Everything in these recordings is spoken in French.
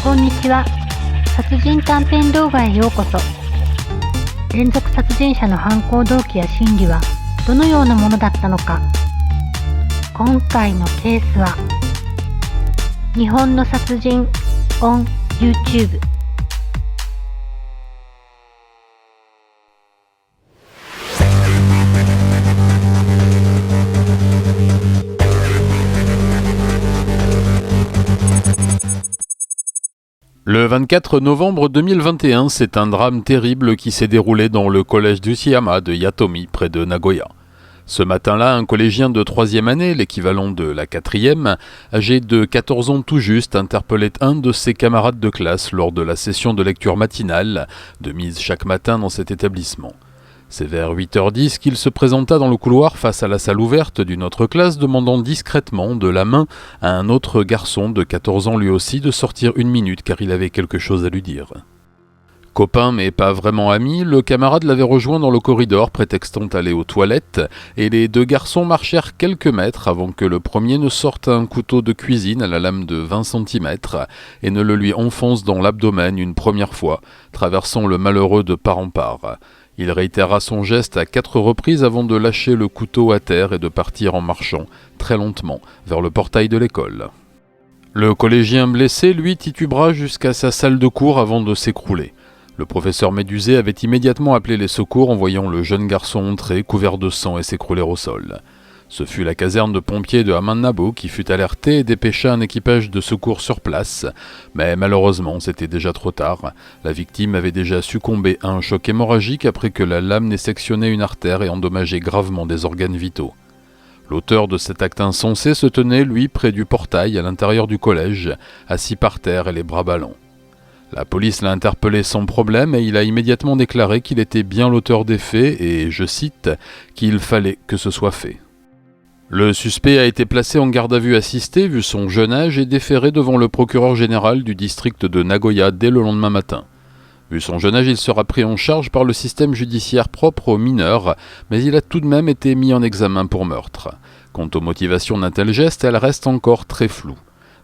こんにちは。殺人短編動画へようこそ。連続殺人者の犯行動機や心理はどのようなものだったのか。今回のケースは日本の殺人 on YouTube。Le 24 novembre 2021, c'est un drame terrible qui s'est déroulé dans le collège d'Ushiyama de Yatomi, près de Nagoya. Ce matin-là, un collégien de 3e année, l'équivalent de la 4e, âgé de 14 ans tout juste, interpellait un de ses camarades de classe lors de la session de lecture matinale, de mise chaque matin dans cet établissement. C'est vers 8h10 qu'il se présenta dans le couloir face à la salle ouverte d'une autre classe, demandant discrètement de la main à un autre garçon de 14 ans lui aussi de sortir 1 minute car il avait quelque chose à lui dire. Copain mais pas vraiment ami, le camarade l'avait rejoint dans le corridor prétextant aller aux toilettes et les deux garçons marchèrent quelques mètres avant que le premier ne sorte un couteau de cuisine à la lame de 20 cm et ne le lui enfonce dans l'abdomen une première fois, traversant le malheureux de part en part. Il réitéra son geste à 4 reprises avant de lâcher le couteau à terre et de partir en marchant, très lentement, vers le portail de l'école. Le collégien blessé, lui, titubera jusqu'à sa salle de cours avant de s'écrouler. Le professeur médusé avait immédiatement appelé les secours en voyant le jeune garçon entrer, couvert de sang et s'écrouler au sol. Ce fut la caserne de pompiers de Hamannabo qui fut alertée et dépêcha un équipage de secours sur place, mais malheureusement c'était déjà trop tard. La victime avait déjà succombé à un choc hémorragique après que la lame n'ait sectionné une artère et endommagé gravement des organes vitaux. L'auteur de cet acte insensé se tenait, lui, près du portail à l'intérieur du collège, assis par terre et les bras ballants. La police l'a interpellé sans problème et il a immédiatement déclaré qu'il était bien l'auteur des faits et, je cite, qu'il fallait que ce soit fait. Le suspect a été placé en garde à vue assistée vu son jeune âge et déféré devant le procureur général du district de Nagoya dès le lendemain matin. Vu son jeune âge, il sera pris en charge par le système judiciaire propre aux mineurs, mais il a tout de même été mis en examen pour meurtre. Quant aux motivations d'un tel geste, elles restent encore très floues.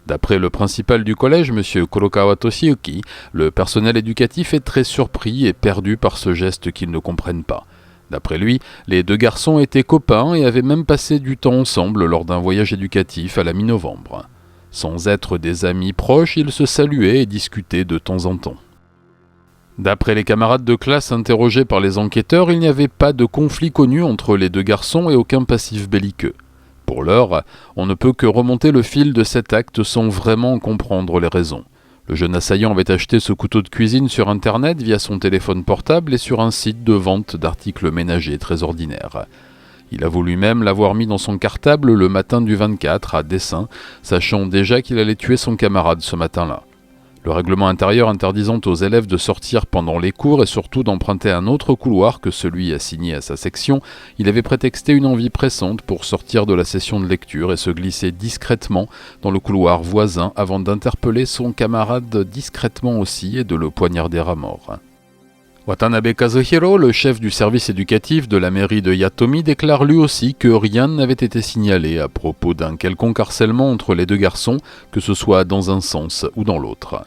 D'après le principal du collège, M. Kurokawa Toshiyuki, le personnel éducatif est très surpris et perdu par ce geste qu'ils ne comprennent pas. D'après lui, les deux garçons étaient copains et avaient même passé du temps ensemble lors d'un voyage éducatif à la mi-novembre. Sans être des amis proches, ils se saluaient et discutaient de temps en temps. D'après les camarades de classe interrogés par les enquêteurs, il n'y avait pas de conflit connu entre les deux garçons et aucun passif belliqueux. Pour l'heure, on ne peut que remonter le fil de cet acte sans vraiment comprendre les raisons. Le jeune assaillant avait acheté ce couteau de cuisine sur internet via son téléphone portable et sur un site de vente d'articles ménagers très ordinaire. Il avoue lui-même l'avoir mis dans son cartable le matin du 24 à dessein, sachant déjà qu'il allait tuer son camarade ce matin-là. Le règlement intérieur interdisant aux élèves de sortir pendant les cours et surtout d'emprunter un autre couloir que celui assigné à sa section, il avait prétexté une envie pressante pour sortir de la session de lecture et se glisser discrètement dans le couloir voisin avant d'interpeller son camarade discrètement aussi et de le poignarder à mort. Watanabe Kazuhiro, le chef du service éducatif de la mairie de Yatomi, déclare lui aussi que rien n'avait été signalé à propos d'un quelconque harcèlement entre les deux garçons, que ce soit dans un sens ou dans l'autre.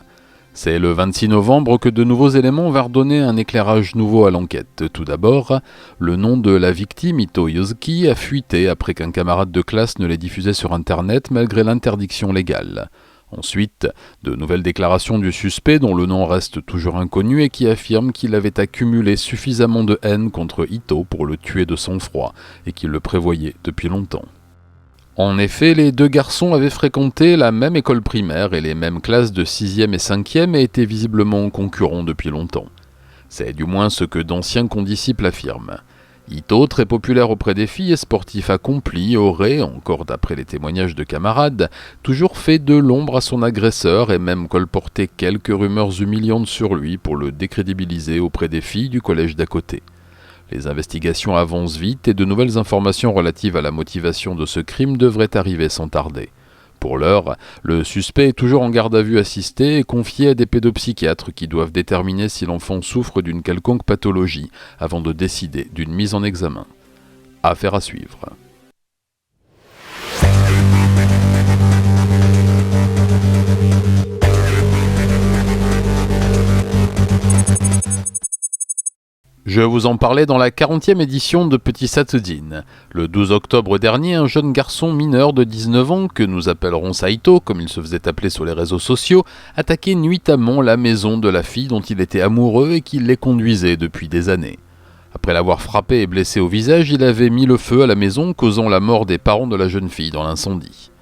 C'est le 26 novembre que de nouveaux éléments vinrent donner un éclairage nouveau à l'enquête. Tout d'abord, le nom de la victime, Ito Yuzuki, a fuité après qu'un camarade de classe ne l'ait diffusé sur Internet malgré l'interdiction légale. Ensuite, de nouvelles déclarations du suspect dont le nom reste toujours inconnu et qui affirme qu'il avait accumulé suffisamment de haine contre Ito pour le tuer de sang-froid et qu'il le prévoyait depuis longtemps. En effet, les deux garçons avaient fréquenté la même école primaire et les mêmes classes de 6e et 5e et étaient visiblement concurrents depuis longtemps. C'est du moins ce que d'anciens condisciples affirment. Ito, très populaire auprès des filles et sportif accompli, aurait, encore d'après les témoignages de camarades, toujours fait de l'ombre à son agresseur et même colporté quelques rumeurs humiliantes sur lui pour le décrédibiliser auprès des filles du collège d'à côté. Les investigations avancent vite et de nouvelles informations relatives à la motivation de ce crime devraient arriver sans tarder. Pour l'heure, le suspect est toujours en garde à vue assistée et confié à des pédopsychiatres qui doivent déterminer si l'enfant souffre d'une quelconque pathologie avant de décider d'une mise en examen. Affaire à suivre. Je vous en parlais dans la 40e édition de Petit Satsujin. Le 12 octobre dernier, un jeune garçon mineur de 19 ans, que nous appellerons Saito, comme il se faisait appeler sur les réseaux sociaux, attaquait nuitamment la maison de la fille dont il était amoureux et qui les conduisait depuis des années. Après l'avoir frappé et blessé au visage, il avait mis le feu à la maison, causant la mort des parents de la jeune fille dans l'incendie.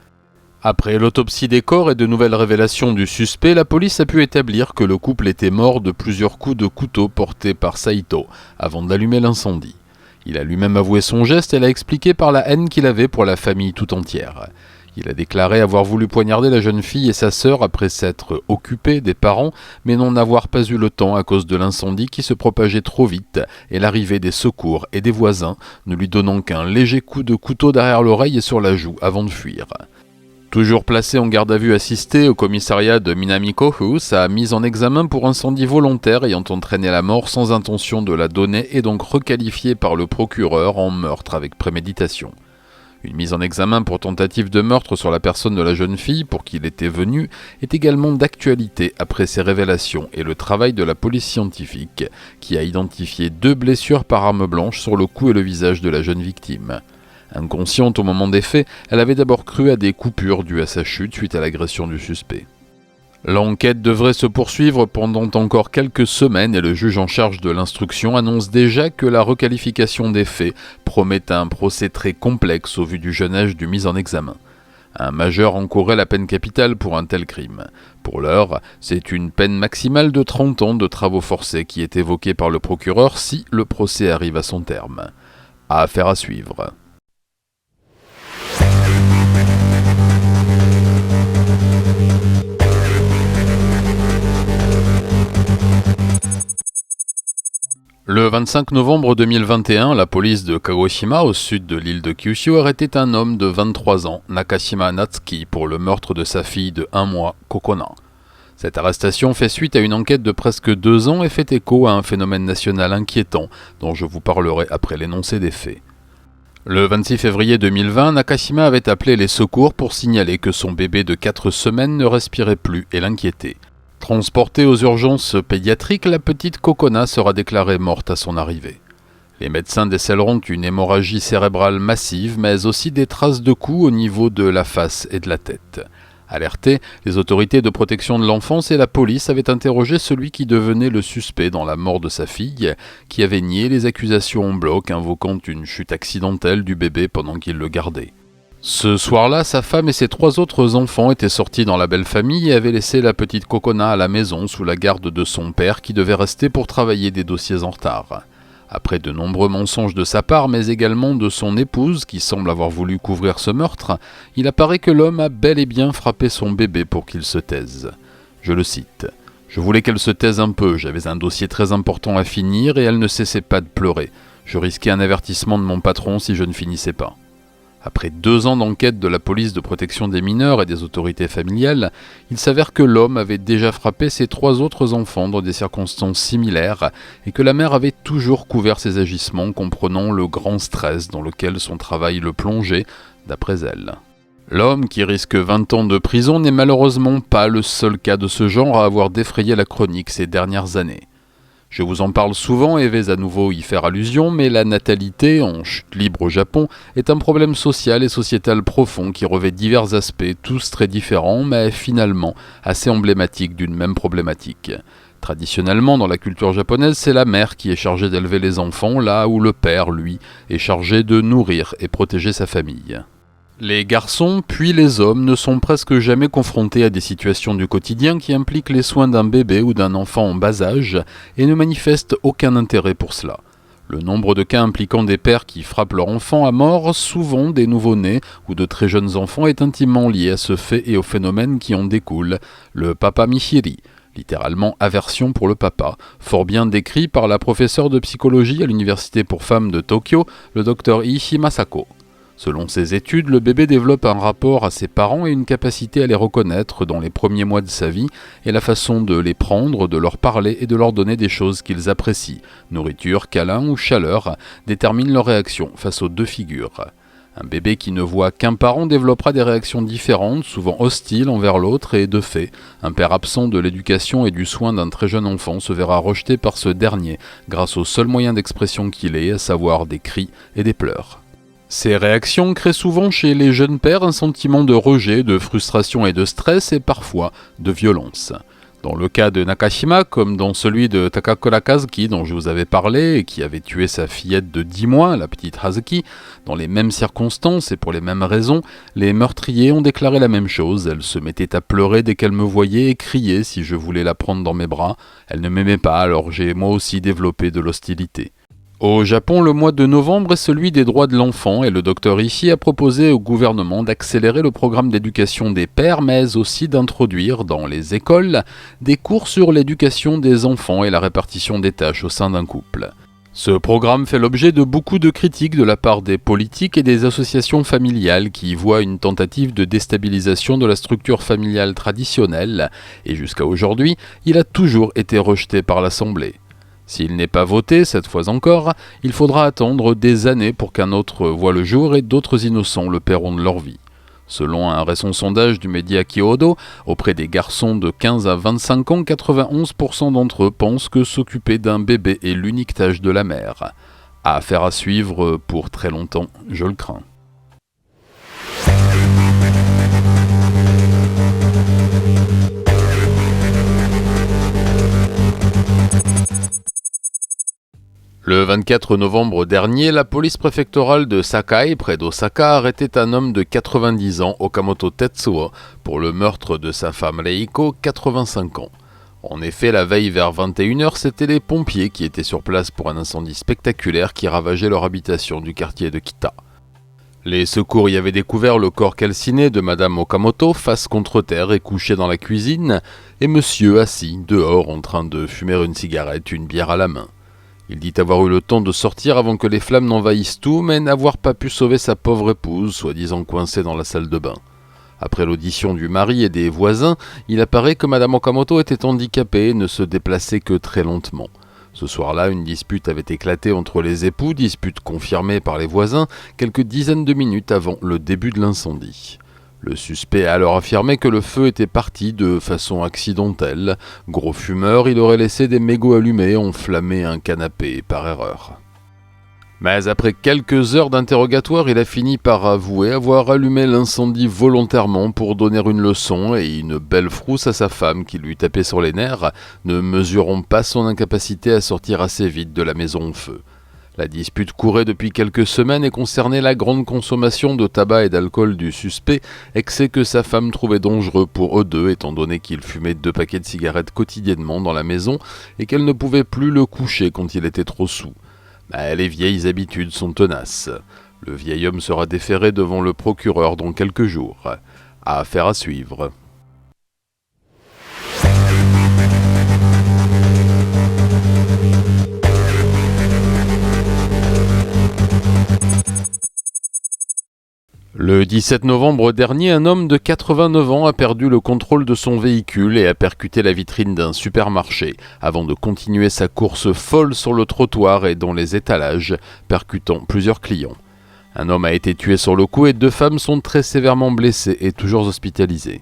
Après l'autopsie des corps et de nouvelles révélations du suspect, la police a pu établir que le couple était mort de plusieurs coups de couteau portés par Saito avant d'allumer l'incendie. Il a lui-même avoué son geste et l'a expliqué par la haine qu'il avait pour la famille tout entière. Il a déclaré avoir voulu poignarder la jeune fille et sa sœur après s'être occupé des parents, mais n'en avoir pas eu le temps à cause de l'incendie qui se propageait trop vite et l'arrivée des secours et des voisins, ne lui donnant qu'un léger coup de couteau derrière l'oreille et sur la joue avant de fuir. Toujours placé en garde à vue assistée au commissariat de Minami-Kofu, sa mise en examen pour incendie volontaire ayant entraîné la mort sans intention de la donner est donc requalifiée par le procureur en meurtre avec préméditation. Une mise en examen pour tentative de meurtre sur la personne de la jeune fille pour qui il était venu est également d'actualité après ces révélations et le travail de la police scientifique qui a identifié 2 blessures par arme blanche sur le cou et le visage de la jeune victime. Inconsciente au moment des faits, elle avait d'abord cru à des coupures dues à sa chute suite à l'agression du suspect. L'enquête devrait se poursuivre pendant encore quelques semaines et le juge en charge de l'instruction annonce déjà que la requalification des faits promet un procès très complexe au vu du jeune âge du mis en examen. Un majeur encourait la peine capitale pour un tel crime. Pour l'heure, c'est une peine maximale de 30 ans de travaux forcés qui est évoquée par le procureur si le procès arrive à son terme. Affaire à suivre. Le 25 novembre 2021, la police de Kagoshima, au sud de l'île de Kyushu, arrêtait un homme de 23 ans, Nakashima Natsuki, pour le meurtre de sa fille de 1 mois, Kokona. Cette arrestation fait suite à une enquête de presque 2 ans et fait écho à un phénomène national inquiétant, dont je vous parlerai après l'énoncé des faits. Le 26 février 2020, Nakashima avait appelé les secours pour signaler que son bébé de 4 semaines ne respirait plus et l'inquiétait. Transportée aux urgences pédiatriques, la petite Kokona sera déclarée morte à son arrivée. Les médecins décèleront une hémorragie cérébrale massive, mais aussi des traces de coups au niveau de la face et de la tête. Alertés, les autorités de protection de l'enfance et la police avaient interrogé celui qui devenait le suspect dans la mort de sa fille, qui avait nié les accusations en bloc, invoquant une chute accidentelle du bébé pendant qu'il le gardait. Ce soir-là, sa femme et ses 3 autres enfants étaient sortis dans la belle famille et avaient laissé la petite Kokona à la maison sous la garde de son père qui devait rester pour travailler des dossiers en retard. Après de nombreux mensonges de sa part, mais également de son épouse qui semble avoir voulu couvrir ce meurtre, il apparaît que l'homme a bel et bien frappé son bébé pour qu'il se taise. Je le cite. « Je voulais qu'elle se taise un peu, j'avais un dossier très important à finir et elle ne cessait pas de pleurer. Je risquais un avertissement de mon patron si je ne finissais pas. » Après 2 ans d'enquête de la police de protection des mineurs et des autorités familiales, il s'avère que l'homme avait déjà frappé ses 3 autres enfants dans des circonstances similaires et que la mère avait toujours couvert ses agissements, comprenant le grand stress dans lequel son travail le plongeait, d'après elle. L'homme, qui risque 20 ans de prison, n'est malheureusement pas le seul cas de ce genre à avoir défrayé la chronique ces dernières années. Je vous en parle souvent et vais à nouveau y faire allusion, mais la natalité, en chute libre au Japon, est un problème social et sociétal profond qui revêt divers aspects, tous très différents, mais finalement assez emblématiques d'une même problématique. Traditionnellement, dans la culture japonaise, c'est la mère qui est chargée d'élever les enfants, là où le père, lui, est chargé de nourrir et protéger sa famille. Les garçons, puis les hommes, ne sont presque jamais confrontés à des situations du quotidien qui impliquent les soins d'un bébé ou d'un enfant en bas âge et ne manifestent aucun intérêt pour cela. Le nombre de cas impliquant des pères qui frappent leur enfant à mort, souvent des nouveau-nés ou de très jeunes enfants, est intimement lié à ce fait et aux phénomènes qui en découlent, le papa mihiri, littéralement aversion pour le papa, fort bien décrit par la professeure de psychologie à l'université pour femmes de Tokyo, le Dr Ishii Masako. Selon ses études, le bébé développe un rapport à ses parents et une capacité à les reconnaître dans les premiers mois de sa vie et la façon de les prendre, de leur parler et de leur donner des choses qu'ils apprécient. Nourriture, câlin ou chaleur déterminent leur réaction face aux 2 figures. Un bébé qui ne voit qu'un parent développera des réactions différentes, souvent hostiles envers l'autre, et de fait, un père absent de l'éducation et du soin d'un très jeune enfant se verra rejeté par ce dernier grâce au seul moyen d'expression qu'il ait, à savoir des cris et des pleurs. Ces réactions créent souvent chez les jeunes pères un sentiment de rejet, de frustration et de stress, et parfois de violence. Dans le cas de Nakashima, comme dans celui de Takakura Kazuki dont je vous avais parlé et qui avait tué sa fillette de 10 mois, la petite Hazuki, dans les mêmes circonstances et pour les mêmes raisons, les meurtriers ont déclaré la même chose. Elle se mettait à pleurer dès qu'elle me voyait et criait si je voulais la prendre dans mes bras. Elle ne m'aimait pas, alors j'ai moi aussi développé de l'hostilité. Au Japon, le mois de novembre est celui des droits de l'enfant et le docteur Ishii a proposé au gouvernement d'accélérer le programme d'éducation des pères, mais aussi d'introduire dans les écoles des cours sur l'éducation des enfants et la répartition des tâches au sein d'un couple. Ce programme fait l'objet de beaucoup de critiques de la part des politiques et des associations familiales qui y voient une tentative de déstabilisation de la structure familiale traditionnelle et jusqu'à aujourd'hui, il a toujours été rejeté par l'Assemblée. S'il n'est pas voté, cette fois encore, il faudra attendre des années pour qu'un autre voie le jour et d'autres innocents le paieront de leur vie. Selon un récent sondage du média Kyodo, auprès des garçons de 15 à 25 ans, 91% d'entre eux pensent que s'occuper d'un bébé est l'unique tâche de la mère. Affaire à suivre pour très longtemps, je le crains. Le 24 novembre dernier, la police préfectorale de Sakai, près d'Osaka, arrêtait un homme de 90 ans, Okamoto Tetsuo, pour le meurtre de sa femme Reiko, 85 ans. En effet, la veille vers 21h, c'étaient les pompiers qui étaient sur place pour un incendie spectaculaire qui ravageait leur habitation du quartier de Kita. Les secours y avaient découvert le corps calciné de Madame Okamoto, face contre terre et couché dans la cuisine, et monsieur assis dehors en train de fumer une cigarette, une bière à la main. Il dit avoir eu le temps de sortir avant que les flammes n'envahissent tout, mais n'avoir pas pu sauver sa pauvre épouse, soi-disant coincée dans la salle de bain. Après l'audition du mari et des voisins, il apparaît que Madame Okamoto était handicapée et ne se déplaçait que très lentement. Ce soir-là, une dispute avait éclaté entre les époux, dispute confirmée par les voisins, quelques dizaines de minutes avant le début de l'incendie. Le suspect a alors affirmé que le feu était parti de façon accidentelle. Gros fumeur, il aurait laissé des mégots allumés et enflammé un canapé par erreur. Mais après quelques heures d'interrogatoire, il a fini par avouer avoir allumé l'incendie volontairement pour donner une leçon et une belle frousse à sa femme qui lui tapait sur les nerfs, ne mesurant pas son incapacité à sortir assez vite de la maison au feu. La dispute courait depuis quelques semaines et concernait la grande consommation de tabac et d'alcool du suspect, excès que sa femme trouvait dangereux pour eux deux étant donné qu'il fumait 2 paquets de cigarettes quotidiennement dans la maison et qu'elle ne pouvait plus le coucher quand il était trop saoul. Mais les vieilles habitudes sont tenaces. Le vieil homme sera déféré devant le procureur dans quelques jours. Affaire à suivre. Le 17 novembre dernier, un homme de 89 ans a perdu le contrôle de son véhicule et a percuté la vitrine d'un supermarché avant de continuer sa course folle sur le trottoir et dans les étalages, percutant plusieurs clients. Un homme a été tué sur le coup et 2 femmes sont très sévèrement blessées et toujours hospitalisées.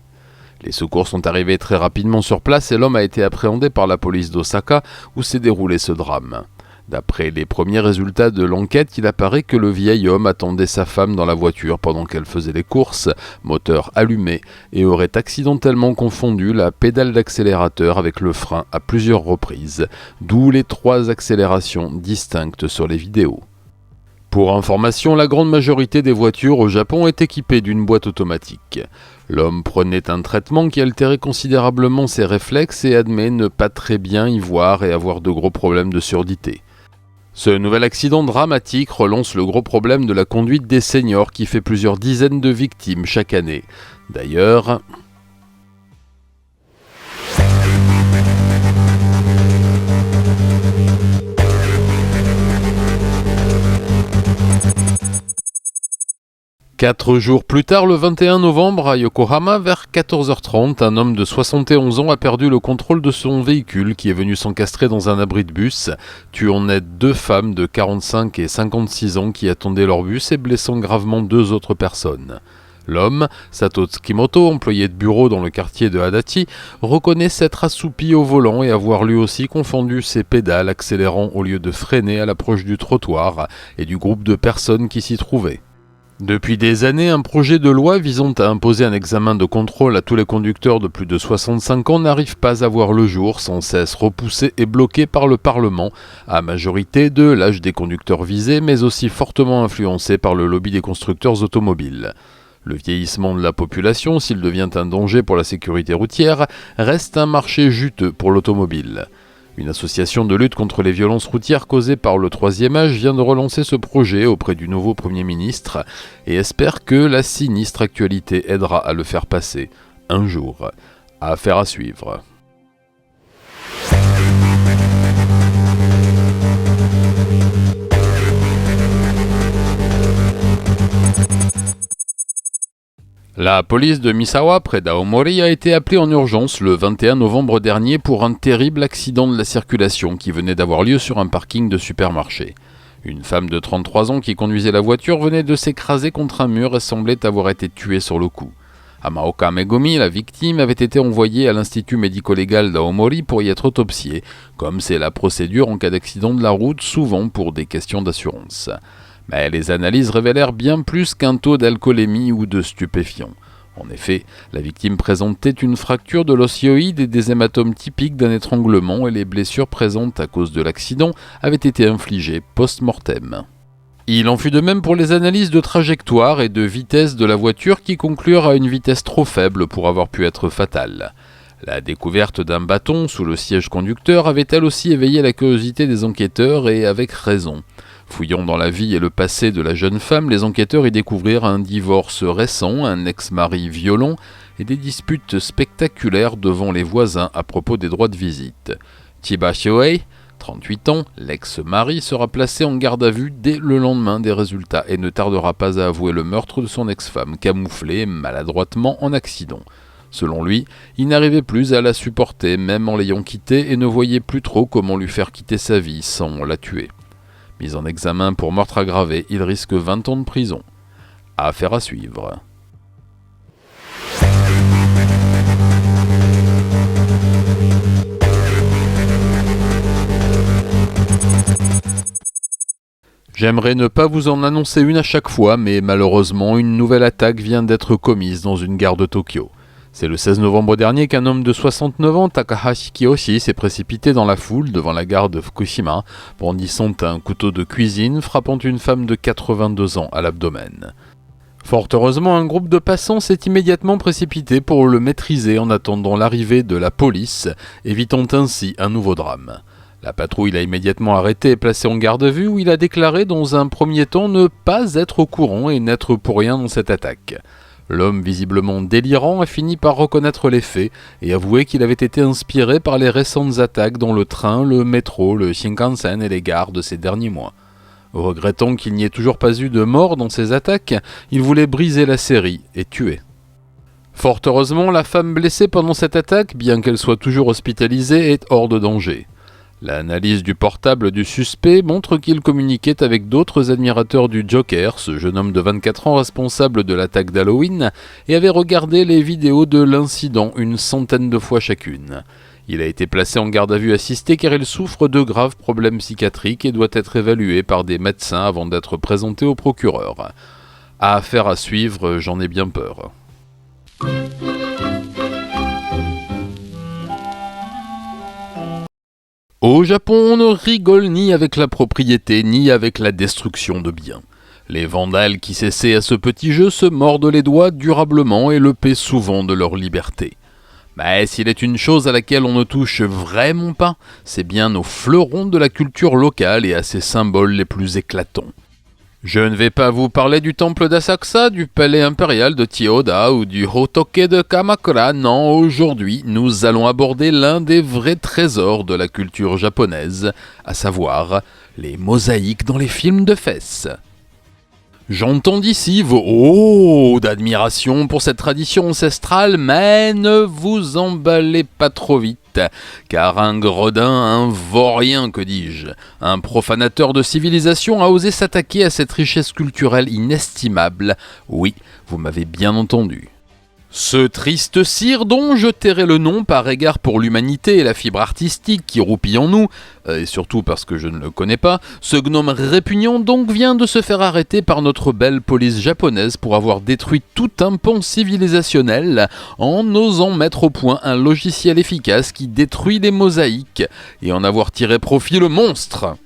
Les secours sont arrivés très rapidement sur place et l'homme a été appréhendé par la police d'Osaka où s'est déroulé ce drame. D'après les premiers résultats de l'enquête, il apparaît que le vieil homme attendait sa femme dans la voiture pendant qu'elle faisait les courses, moteur allumé, et aurait accidentellement confondu la pédale d'accélérateur avec le frein à plusieurs reprises, d'où les 3 accélérations distinctes sur les vidéos. Pour information, la grande majorité des voitures au Japon est équipée d'une boîte automatique. L'homme prenait un traitement qui altérait considérablement ses réflexes et admet ne pas très bien y voir et avoir de gros problèmes de surdité. Ce nouvel accident dramatique relance le gros problème de la conduite des seniors qui fait plusieurs dizaines de victimes chaque année. D'ailleurs, 4 jours plus tard, le 21 novembre, à Yokohama, vers 14h30, un homme de 71 ans a perdu le contrôle de son véhicule qui est venu s'encastrer dans un abri de bus, tuant net 2 femmes de 45 et 56 ans qui attendaient leur bus et blessant gravement 2 autres personnes. L'homme, Sato Tsukimoto, employé de bureau dans le quartier de Adachi, reconnaît s'être assoupi au volant et avoir lui aussi confondu ses pédales, accélérant au lieu de freiner à l'approche du trottoir et du groupe de personnes qui s'y trouvaient. Depuis des années, un projet de loi visant à imposer un examen de contrôle à tous les conducteurs de plus de 65 ans n'arrive pas à voir le jour, sans cesse repoussé et bloqué par le Parlement, à majorité de l'âge des conducteurs visés, mais aussi fortement influencé par le lobby des constructeurs automobiles. Le vieillissement de la population, s'il devient un danger pour la sécurité routière, reste un marché juteux pour l'automobile. Une association de lutte contre les violences routières causées par le troisième âge vient de relancer ce projet auprès du nouveau Premier ministre et espère que la sinistre actualité aidera à le faire passer un jour. Affaire à suivre. La police de Misawa, près d'Aomori, a été appelée en urgence le 21 novembre dernier pour un terrible accident de la circulation qui venait d'avoir lieu sur un parking de supermarché. Une femme de 33 ans qui conduisait la voiture venait de s'écraser contre un mur et semblait avoir été tuée sur le coup. Amaoka Megumi, la victime, avait été envoyée à l'Institut médico-légal d'Aomori pour y être autopsiée, comme c'est la procédure en cas d'accident de la route, souvent pour des questions d'assurance. Mais les analyses révélèrent bien plus qu'un taux d'alcoolémie ou de stupéfiants. En effet, la victime présentait une fracture de l'os hyoïde et des hématomes typiques d'un étranglement et les blessures présentes à cause de l'accident avaient été infligées post-mortem. Il en fut de même pour les analyses de trajectoire et de vitesse de la voiture qui conclurent à une vitesse trop faible pour avoir pu être fatale. La découverte d'un bâton sous le siège conducteur avait elle aussi éveillé la curiosité des enquêteurs et avec raison. Fouillant dans la vie et le passé de la jeune femme, les enquêteurs y découvrirent un divorce récent, un ex-mari violent et des disputes spectaculaires devant les voisins à propos des droits de visite. Chiba Shohei, 38 ans, l'ex-mari, sera placé en garde à vue dès le lendemain des résultats et ne tardera pas à avouer le meurtre de son ex-femme, camouflée maladroitement en accident. Selon lui, il n'arrivait plus à la supporter, même en l'ayant quittée, et ne voyait plus trop comment lui faire quitter sa vie sans la tuer. Mis en examen pour meurtre aggravé, il risque 20 ans de prison. Affaire à suivre. J'aimerais ne pas vous en annoncer une à chaque fois, mais malheureusement, une nouvelle attaque vient d'être commise dans une gare de Tokyo. C'est le 16 novembre dernier qu'un homme de 69 ans, Takahashi Kiyoshi, s'est précipité dans la foule devant la gare de Fukushima, brandissant un couteau de cuisine, frappant une femme de 82 ans à l'abdomen. Fort heureusement, un groupe de passants s'est immédiatement précipité pour le maîtriser en attendant l'arrivée de la police, évitant ainsi un nouveau drame. La patrouille l'a immédiatement arrêté et placé en garde à vue où il a déclaré dans un premier temps ne pas être au courant et n'être pour rien dans cette attaque. L'homme visiblement délirant a fini par reconnaître les faits et avouer qu'il avait été inspiré par les récentes attaques dans le train, le métro, le Shinkansen et les gares de ces derniers mois. Regrettant qu'il n'y ait toujours pas eu de mort dans ces attaques, il voulait briser la série et tuer. Fort heureusement, la femme blessée pendant cette attaque, bien qu'elle soit toujours hospitalisée, est hors de danger. L'analyse du portable du suspect montre qu'il communiquait avec d'autres admirateurs du Joker, ce jeune homme de 24 ans responsable de l'attaque d'Halloween, et avait regardé les vidéos de l'incident une centaine de fois chacune. Il a été placé en garde à vue assistée car il souffre de graves problèmes psychiatriques et doit être évalué par des médecins avant d'être présenté au procureur. Affaire à suivre, j'en ai bien peur. Au Japon, on ne rigole ni avec la propriété, ni avec la destruction de biens. Les vandales qui s'essaient à ce petit jeu se mordent les doigts durablement et le paient souvent de leur liberté. Mais s'il est une chose à laquelle on ne touche vraiment pas, c'est bien aux fleurons de la culture locale et à ses symboles les plus éclatants. Je ne vais pas vous parler du temple d'Asakusa, du palais impérial de Chiyoda ou du Hotoke de Kamakura. Non, aujourd'hui, nous allons aborder l'un des vrais trésors de la culture japonaise, à savoir les mosaïques dans les films de fesses. J'entends d'ici vos oh d'admiration pour cette tradition ancestrale, mais ne vous emballez pas trop vite, car un gredin, un vaurien, que dis-je, un profanateur de civilisation a osé s'attaquer à cette richesse culturelle inestimable. Oui, vous m'avez bien entendu. Ce triste cire dont je tairai le nom par égard pour l'humanité et la fibre artistique qui roupille en nous, et surtout parce que je ne le connais pas, ce gnome répugnant donc vient de se faire arrêter par notre belle police japonaise pour avoir détruit tout un pan civilisationnel en osant mettre au point un logiciel efficace qui détruit les mosaïques et en avoir tiré profit le monstre.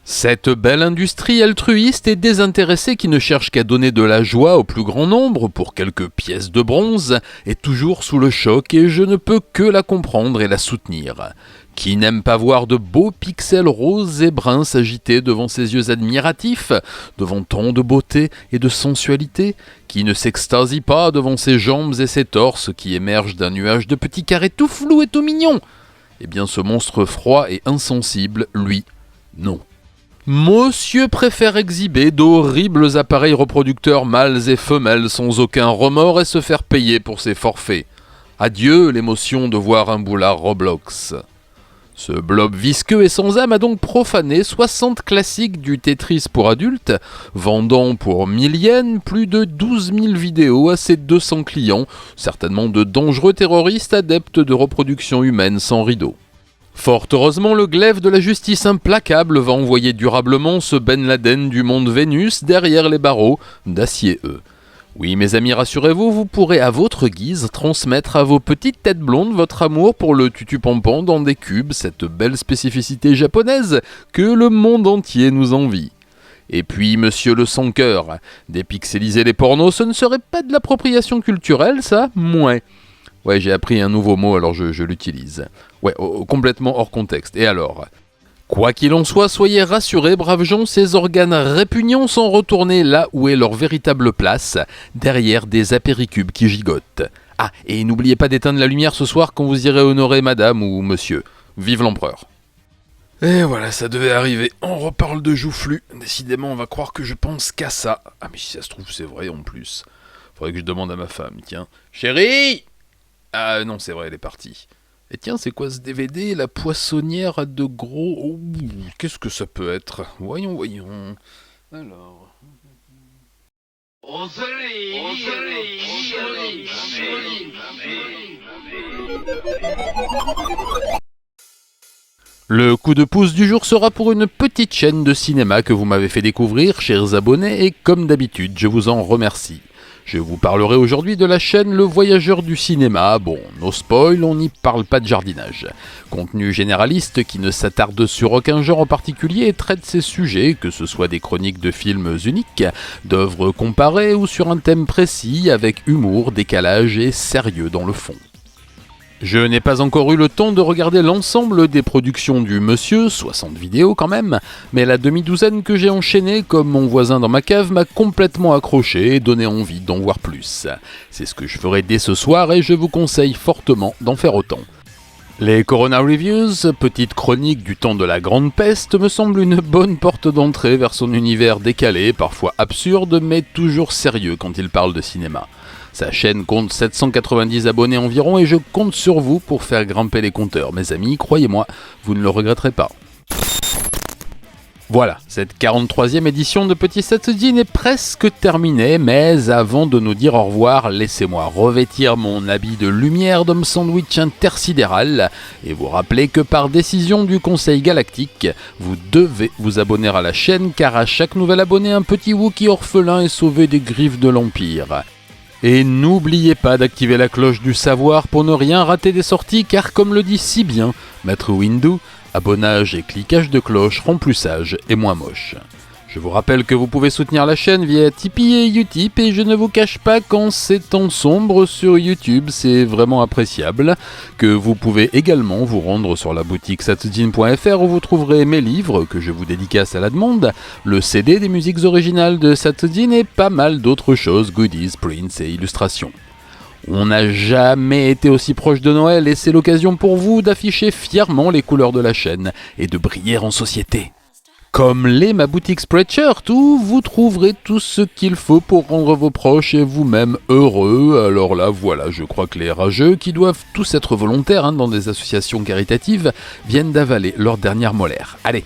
Cette belle industrie altruiste et désintéressée qui ne cherche qu'à donner de la joie au plus grand nombre pour quelques pièces de bronze est toujours sous le choc et je ne peux que la comprendre et la soutenir. Qui n'aime pas voir de beaux pixels roses et bruns s'agiter devant ses yeux admiratifs, devant tant de beauté et de sensualité? Qui ne s'extasie pas devant ses jambes et ses torses qui émergent d'un nuage de petits carrés tout flous et tout mignons? Eh bien ce monstre froid et insensible, lui, non. Monsieur préfère exhiber d'horribles appareils reproducteurs mâles et femelles sans aucun remords et se faire payer pour ses forfaits. Adieu l'émotion de voir un boulard Roblox. Ce blob visqueux et sans âme a donc profané 60 classiques du Tetris pour adultes, vendant pour 1000 yens plus de 12 000 vidéos à ses 200 clients, certainement de dangereux terroristes adeptes de reproduction humaine sans rideau. Fort heureusement, le glaive de la justice implacable va envoyer durablement ce Ben Laden du monde Vénus derrière les barreaux, d'acier eux. Oui, mes amis, rassurez-vous, vous pourrez à votre guise transmettre à vos petites têtes blondes votre amour pour le tutu-pampan dans des cubes, cette belle spécificité japonaise que le monde entier nous envie. Et puis, monsieur le sans-cœur, dépixeliser les pornos, ce ne serait pas de l'appropriation culturelle, ça? Mouais. Ouais, j'ai appris un nouveau mot, alors je l'utilise. Ouais, complètement hors contexte. Et alors? Quoi qu'il en soit, soyez rassurés, braves gens, ces organes répugnants sont retournés là où est leur véritable place, derrière des apéricubes qui gigotent. Ah, et n'oubliez pas d'éteindre la lumière ce soir quand vous irez honorer madame ou monsieur. Vive l'empereur. Et voilà, ça devait arriver. On reparle de joufflu. Décidément, on va croire que je pense qu'à ça. Ah, mais si ça se trouve, c'est vrai en plus. Faudrait que je demande à ma femme, tiens. Chérie! Ah non, c'est vrai, elle est partie. Et tiens, c'est quoi ce DVD? La poissonnière à de gros... Oh, qu'est-ce que ça peut être? Voyons. Alors... Le coup de pouce du jour sera pour une petite chaîne de cinéma que vous m'avez fait découvrir, chers abonnés, et comme d'habitude, je vous en remercie. Je vous parlerai aujourd'hui de la chaîne Le Voyageur du cinéma. Bon, no spoil, on n'y parle pas de jardinage. Contenu généraliste qui ne s'attarde sur aucun genre en particulier et traite ses sujets, que ce soit des chroniques de films uniques, d'œuvres comparées ou sur un thème précis avec humour, décalage et sérieux dans le fond. Je n'ai pas encore eu le temps de regarder l'ensemble des productions du monsieur, 60 vidéos quand même, mais la demi-douzaine que j'ai enchaînée comme mon voisin dans ma cave m'a complètement accroché et donné envie d'en voir plus. C'est ce que je ferai dès ce soir et je vous conseille fortement d'en faire autant. Les Corona Reviews, petite chronique du temps de la Grande Peste, me semble une bonne porte d'entrée vers son univers décalé, parfois absurde, mais toujours sérieux quand il parle de cinéma. Sa chaîne compte 790 abonnés environ et je compte sur vous pour faire grimper les compteurs. Mes amis, croyez-moi, vous ne le regretterez pas. Voilà, cette 43e édition de Petit Satsujin est presque terminée, mais avant de nous dire au revoir, laissez-moi revêtir mon habit de lumière d'homme sandwich intersidéral et vous rappeler que par décision du Conseil Galactique, vous devez vous abonner à la chaîne car à chaque nouvel abonné, un petit Wookie orphelin est sauvé des griffes de l'Empire. Et n'oubliez pas d'activer la cloche du savoir pour ne rien rater des sorties car comme le dit si bien Maître Windu, abonnage et cliquage de cloche rend plus sage et moins moche. Je vous rappelle que vous pouvez soutenir la chaîne via Tipeee et Utip et je ne vous cache pas qu'en ces temps sombres sur YouTube c'est vraiment appréciable, que vous pouvez également vous rendre sur la boutique satsujin.fr où vous trouverez mes livres que je vous dédicace à la demande, le CD des musiques originales de Satsujin et pas mal d'autres choses, goodies, prints et illustrations. On n'a jamais été aussi proche de Noël et c'est l'occasion pour vous d'afficher fièrement les couleurs de la chaîne et de briller en société. Comme l'est ma boutique Spreadshirt, où vous trouverez tout ce qu'il faut pour rendre vos proches et vous-même heureux. Alors là, voilà, je crois que les rageux, qui doivent tous être volontaires dans des associations caritatives, viennent d'avaler leur dernière molaire. Allez,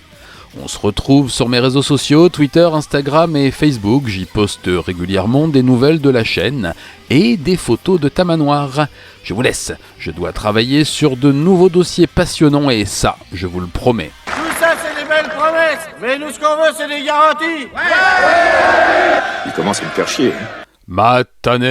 on se retrouve sur mes réseaux sociaux, Twitter, Instagram et Facebook. J'y poste régulièrement des nouvelles de la chaîne et des photos de tamanoir. Je vous laisse, je dois travailler sur de nouveaux dossiers passionnants et ça, je vous le promets. Tout ça, c'est des belles promesses, mais nous, ce qu'on veut, c'est des garanties. Il commence à me faire chier. Matinée.